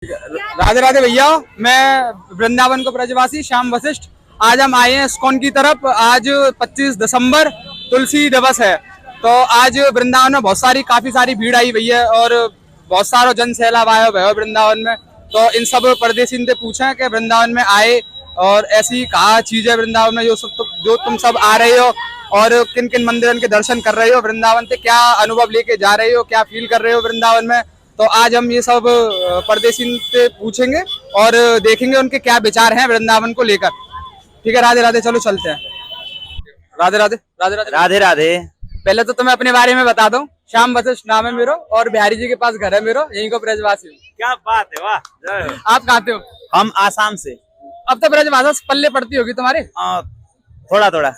राधे राधे भैया, मैं वृंदावन को ब्रजवासी श्याम वशिष्ठ। आज हम आए हैं इस्कॉन की तरफ। आज 25 दिसंबर तुलसी दिवस है, तो आज वृंदावन में काफी सारी भीड़ आई हुई है और बहुत सारा जन सैलाब आया हुआ है वृंदावन में। तो इन सब परदेशी से पूछा कि वृंदावन में आए और ऐसी कहा चीज है वृंदावन में जो तुम सब आ रहे हो और किन किन मंदिरों के दर्शन कर रहे हो वृंदावन से, क्या अनुभव लेके जा रहे हो, क्या फील कर रहे हो वृंदावन में। तो आज हम ये सब परदेशी से पूछेंगे और देखेंगे उनके क्या विचार हैं वृंदावन को लेकर। ठीक है, राधे राधे, चलो चलते हैं। राधे राधे राधे राधे राधे राधे। पहले तो तुम्हें अपने बारे में बता दो। श्याम वशिष्ठ नाम है मेरा और बिहारी जी के पास घर है मेरा, यहीं को ब्रजवासी हूँ। क्या बात है, वाह। आप कहाँ से हो? हम आसाम से। अब तो ब्रजभाषा पल्ले पड़ती होगी तुम्हारे। थोड़ा थोड़ा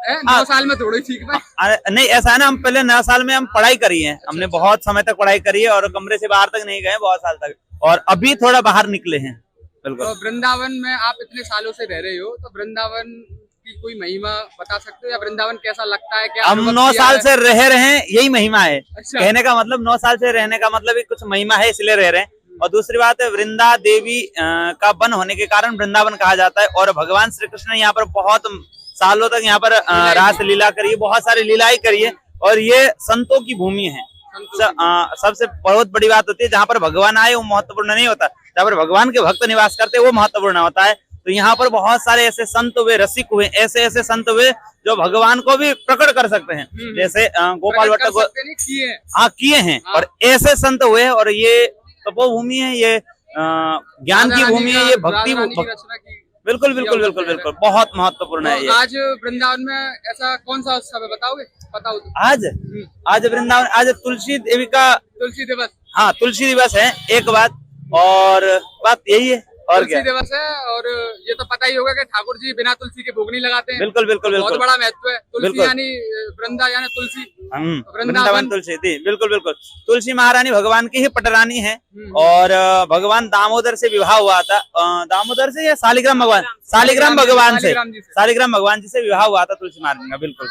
9 साल में थोड़ी ठीक है। अरे नहीं, ऐसा है ना, हम पहले 9 साल में हम पढ़ाई करी है। हमने बहुत समय तक पढ़ाई करी है और कमरे से बाहर तक नहीं गए बहुत साल तक, और अभी थोड़ा बाहर निकले हैं। बिल्कुल। तो वृंदावन में आप इतने सालों से रह रहे हो, तो वृंदावन की कोई महिमा बता सकते हो या वृंदावन कैसा लगता है? क्या हम 9 साल से रह रहे हैं, यही महिमा है। अच्छा। कहने का मतलब 9 साल से रहने का मतलब कुछ महिमा है, इसलिए रह रहे हैं। और दूसरी बात है, वृंदा देवी का वन होने के कारण वृंदावन कहा जाता है। और भगवान श्री कृष्ण ने यहाँ पर बहुत सालों तक यहाँ पर रास लीला करी है, बहुत सारी लीलाएं करी है। और ये संतों की भूमि है। सबसे बहुत बड़ी बात होती है, जहाँ पर भगवान आए वो महत्वपूर्ण नहीं होता, जहाँ पर भगवान के भक्त निवास करते वो महत्वपूर्ण होता है। तो यहाँ पर बहुत सारे ऐसे संत हुए, रसिक हुए, ऐसे ऐसे संत हुए जो भगवान को भी प्रकट कर सकते हैं। जैसे गोपाल भट्ट को किए हैं। और ऐसे संत हुए, और ये तपोभूमि है, ये ज्ञान की भूमि है, ये भक्ति। बिल्कुल बिल्कुल बिल्कुल बिल्कुल, बहुत महत्वपूर्ण है ये। आज वृंदावन में ऐसा कौन सा उत्सव है, बताओगे? बताओ तो। आज वृंदावन, आज तुलसी देवी का तुलसी दिवस। हाँ, तुलसी दिवस है एक बात, और बात यही है। और तुलसी दिवस है, और ये तो पता ही होगा कि ठाकुर जी बिना तुलसी के भोग नहीं लगाते हैं। बिल्कुल बिल्कुल बिल्कुल, बहुत बड़ा महत्व है। तुलसी यानी वृंदा यानी तुलसी, वृंदावन तुलसी थी। बिल्कुल बिल्कुल, तुलसी महारानी भगवान की ही पटरानी है। और भगवान दामोदर से विवाह हुआ था। दामोदर से या शालिग्राम भगवान, शालिग्राम भगवान से, शालिग्राम भगवान जी से विवाह हुआ था तुलसी महारानी का। बिल्कुल।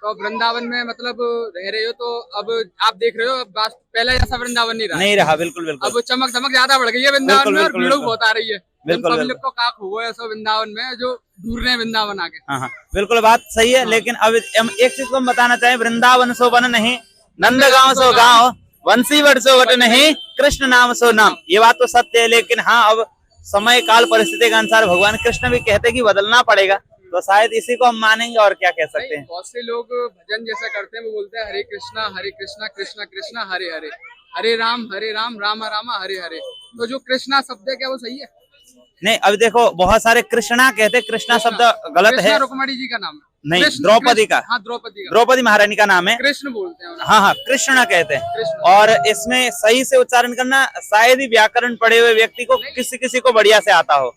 तो वृंदावन में मतलब रह रहे हो, तो अब आप देख रहे हो पहले जैसा वृंदावन नहीं रहा। बिल्कुल बिल्कुल। अब चमक धमक ज्यादा बढ़ गई है वृंदावन में, और भीड़ बहुत आ रही है। बिल्कुल। पब्लिक को काक हुआ है ऐसा वृंदावन में, जो ढूंढ रहे हैं वृंदावन आके। हाँ, बिल्कुल बात सही है। लेकिन अब हम एक चीज को हम बताना चाहें, वृंदावन सो वन नहीं, नंद गाँव सो गाँव, वंशी वट सो वट नहीं, कृष्ण नाम सो नाम। ये बात तो सत्य है। लेकिन हाँ, अब समय काल परिस्थिति के अनुसार भगवान कृष्ण भी कहते हैं कि बदलना पड़ेगा, तो शायद इसी को हम मानेंगे, और क्या कह सकते हैं। बहुत से लोग भजन जैसा करते हैं, वो बोलते हैं हरे कृष्णा कृष्णा कृष्णा हरे हरे, हरे राम राम राम हरे हरे। तो जो कृष्णा शब्द है, क्या वो सही है? नहीं, अब देखो, बहुत सारे कृष्णा कहते हैं, कृष्णा शब्द गलत है। रुक्मणी जी का नाम है। नहीं, द्रौपदी का। हाँ, द्रौपदी महारानी का नाम है। कृष्ण बोलते हैं। हाँ, कृष्ण कहते हैं। और इसमें सही से उच्चारण करना शायद ही व्याकरण पढ़े हुए व्यक्ति को किसी को बढ़िया से आता हो।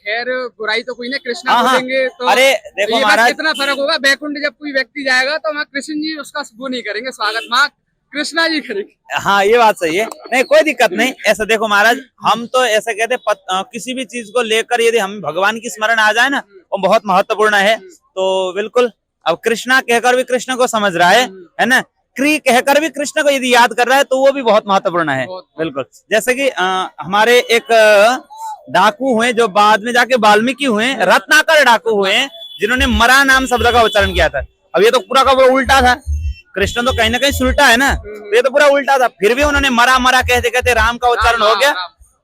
खैर, बुराई तो कोई नहीं, कृष्णा बोलेंगे तो अरे देखो महाराज, कितना फर्क होगा। बैकुंठ जब कोई व्यक्ति जाएगा तो वहाँ कृष्ण जी उसका वो नहीं करेंगे स्वागत, वहाँ कृष्णा जी करेंगे। हाँ, ये बात सही है। नहीं, कोई दिक्कत नहीं। ऐसा देखो महाराज, हम तो ऐसा कहते किसी भी चीज को लेकर यदि हम भगवान की स्मरण आ जाए ना, वो बहुत महत्वपूर्ण है। तो बिल्कुल, अब कृष्णा कहकर भी कृष्ण को समझ रहा है ना, क्री कहकर भी कृष्ण को यदि याद कर रहा है, तो वो भी बहुत महत्वपूर्ण है। बिल्कुल। जैसे कि हमारे एक डाकू हुए, जो बाद में जाके वाल्मीकि हुए, रत्नाकर डाकू हुए, जिन्होंने मरा नाम शब्द का उच्चारण किया था। अब ये तो पूरा का पूरा उल्टा था। कृष्ण तो कहीं ना कहीं सुलटा है ना, तो ये तो पूरा उल्टा था। फिर भी उन्होंने मरा मरा कहते कहते राम का उच्चारण हो गया,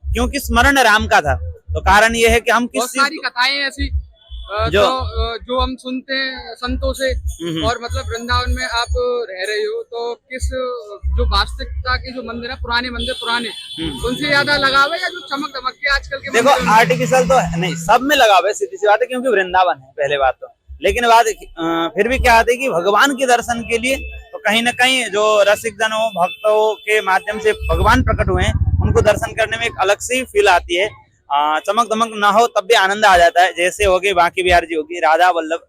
क्योंकि स्मरण राम का था। तो कारण ये है कि हम किस सारी कथाएं ऐसी जो हम सुनते हैं संतों से। और मतलब वृंदावन में आप रह रहे हो, तो किस जो वास्तविकता के जो मंदिर है, पुराने उनसे ज्यादा लगाव है, या जो चमक दमक के आजकल के? देखो, आर्टिफिशियल तो नहीं, सब में लगाव है, सीधी सी बात है, क्योंकि वृंदावन है पहले बात तो। लेकिन बात फिर भी क्या आती है कि भगवान के दर्शन के लिए तो कहीं ना कहीं जो रसिक जनों, भक्तों के माध्यम से भगवान प्रकट हुए हैं, उनको दर्शन करने में एक अलग सी फील आती है। चमक दमक ना हो तब भी आनंद आ जाता है। जैसे हो गए बांके बिहारी जी, हो गई राधा वल्लभ,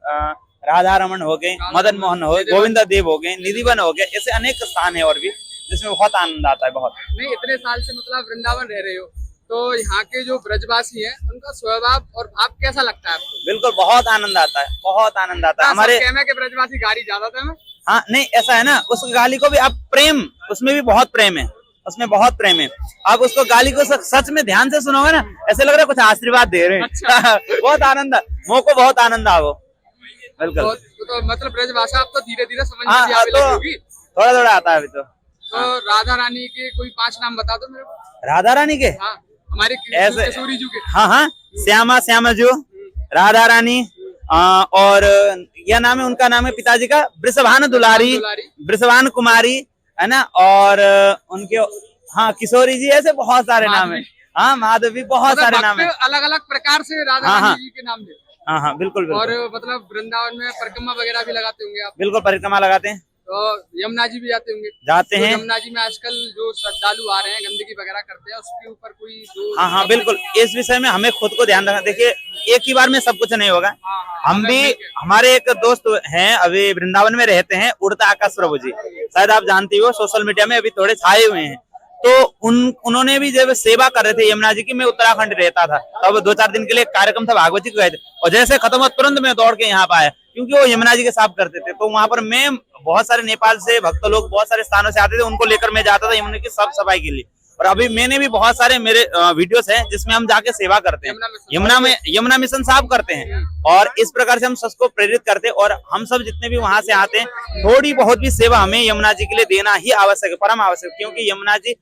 राधा रमन हो गए, मदन मोहन हो गए, गोविंदा देव हो गए, निधिवन हो गए, ऐसे अनेक स्थान है और भी, जिसमें बहुत आनंद आता है। बहुत नहीं, इतने साल से मतलब वृंदावन रह रहे हो, तो यहाँ के जो ब्रजवासी हैं, उनका स्वभाव और भाव कैसा लगता है आपको? बिल्कुल, बहुत आनंद आता है, बहुत आनंद आता है। हमारे के ब्रजवासी गाड़ी ज्यादा था। हाँ, नहीं, ऐसा है ना, उस गाली को भी आप प्रेम, उसमें भी बहुत प्रेम है। उसमें बहुत प्रेम है। आप उसको गाली को सच में ध्यान से सुनोगे ना, ऐसे लग रहा है कुछ आशीर्वाद दे रहे हैं। अच्छा। बहुत आनंद, मोह को बहुत आनंद आ वो। बिल्कुल। तो मतलब ब्रजभाषा आप तो धीरे धीरे समझ हाँ, में भी आने तो लगी होगी। थोड़ा थोड़ा आता है अभी तो। तो राधा रानी के कोई 5 नाम बता दो मेरे को। राधा रानी के? हाँ, हमारे ऐसे- किशोरी जी के। हाँ हाँ, श्यामा श्यामा जो, राधा रानी, और यह नाम है, उनका नाम है पिताजी का वृषभानु दुलारी, वृषभानु कुमारी, है ना, और उनके हाँ किशोरी जी, ऐसे बहुत सारे नाम है। हाँ, माधवी, बहुत सारे नाम है। अलग अलग प्रकार से राधा हाँ, हाँ। रानी जी के नाम दे। हाँ हाँ, बिल्कुल और बिल्कुल मतलब वृंदावन में परिक्रमा वगैरह भी लगाते होंगे आप। बिल्कुल, परिक्रमा लगाते हैं, तो यमुना जी भी जाते होंगे। जाते तो हैं। यमुना जी में आजकल जो श्रद्धालु आ रहे हैं गंदगी वगैरह करते हैं, उसके ऊपर कोई जो। हाँ हाँ, बिल्कुल, इस विषय में हमें खुद को ध्यान रखना। देखिए, एक ही बार में सब कुछ नहीं होगा। हम भी, हमारे एक दोस्त हैं अभी वृंदावन में रहते हैं, उड़ता आकाश प्रभु जी, शायद आप जानती हो, सोशल मीडिया में अभी थोड़े छाए हुए हैं। तो उन्होंने भी जब सेवा कर रहे थे यमुना जी की, मैं उत्तराखंड रहता था, तब 2-4 दिन के लिए कार्यक्रम था, भागवत जी को गए थे, और जैसे खत्म हुआ तुरंत मैं दौड़ के यहाँ पे आया, क्योंकि वो यमुना जी के साफ करते थे। तो वहां पर मैं, बहुत सारे नेपाल से भक्त लोग बहुत सारे स्थानों से आते थे, उनको लेकर मैं जाता था यमुना की साफ सफाई के लिए। और अभी मैंने भी बहुत सारे मेरे वीडियोस हैं जिसमें हम जाके सेवा करते हैं, यमुना मिशन साफ करते हैं, और इस प्रकार से हम सबको प्रेरित करते हैं। और हम सब जितने भी वहां से आते हैं, थोड़ी बहुत भी सेवा हमें यमुना जी के लिए देना ही आवश्यक है, परम आवश्यक, क्योंकि यमुना जी,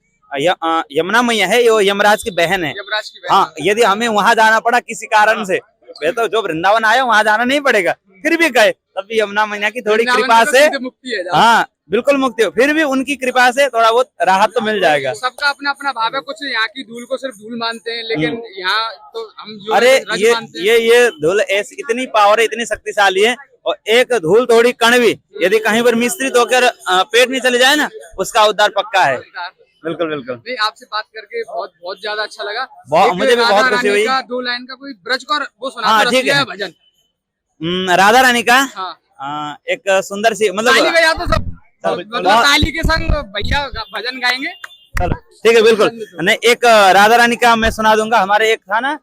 यमुना मैया है, वो यमराज की बहन है। यमराज की बहन। हाँ, यदि हमें वहां जाना पड़ा किसी कारण से, तो जो वृंदावन आया वहां जाना नहीं पड़ेगा, फिर भी गए, तब भी यमुना मैया की थोड़ी कृपा से, मुक्ति है। हाँ बिल्कुल मुक्ति हो, फिर भी उनकी कृपा से थोड़ा बहुत राहत तो मिल जाएगा। सबका अपना अपना भाव है, कुछ यहाँ की धूल को सिर्फ धूल मानते हैं, लेकिन यहाँ तो हम जो अरे रज ये मानते हैं। ये धूल ऐसी इतनी पावर है, इतनी शक्तिशाली है, और एक धूल थोड़ी कण भी यदि कहीं पर मिश्रित होकर पेट में चले जाए ना, उसका उद्धार पक्का है। बिल्कुल बिल्कुल। नहीं, आपसे बात करके बहुत बहुत ज्यादा अच्छा लगा। मुझे भी बहुत खुशी हुई। 2 लाइन का कोई ब्रज का वो सुना हाँ, दो, ठीक है। भजन। राधा रानी का हाँ। एक सुंदर सी, मतलब ताली बजा तो सब, मतलब बहुत- ताली के संग भैया भजन गाएंगे। चलो ठीक है, बिल्कुल। नहीं, एक राधा रानी का मैं सुना दूंगा। हमारे एक था ना,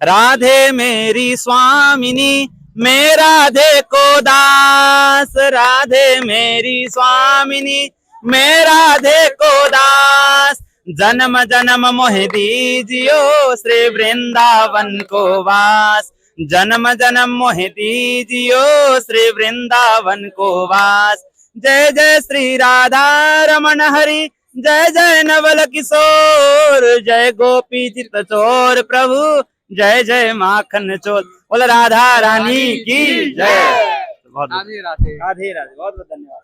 राधे मेरी स्वामिनी, मैं राधे को दास, राधे मेरी स्वामिनी, मैं राधे को दास, जन्म जन्म मोह दीजियो श्री वृंदावन को वास, जन्म जन्म मोह दीजियो श्री वृंदावन को वास। जय जय श्री राधा रमन हरि, जय जय नवल किशोर, जय गोपी चित चोर प्रभु, जय जय माखन चोर। बोल राधा रानी की जय। बहुत राधे राधे। राधे राधे, बहुत बहुत धन्यवाद।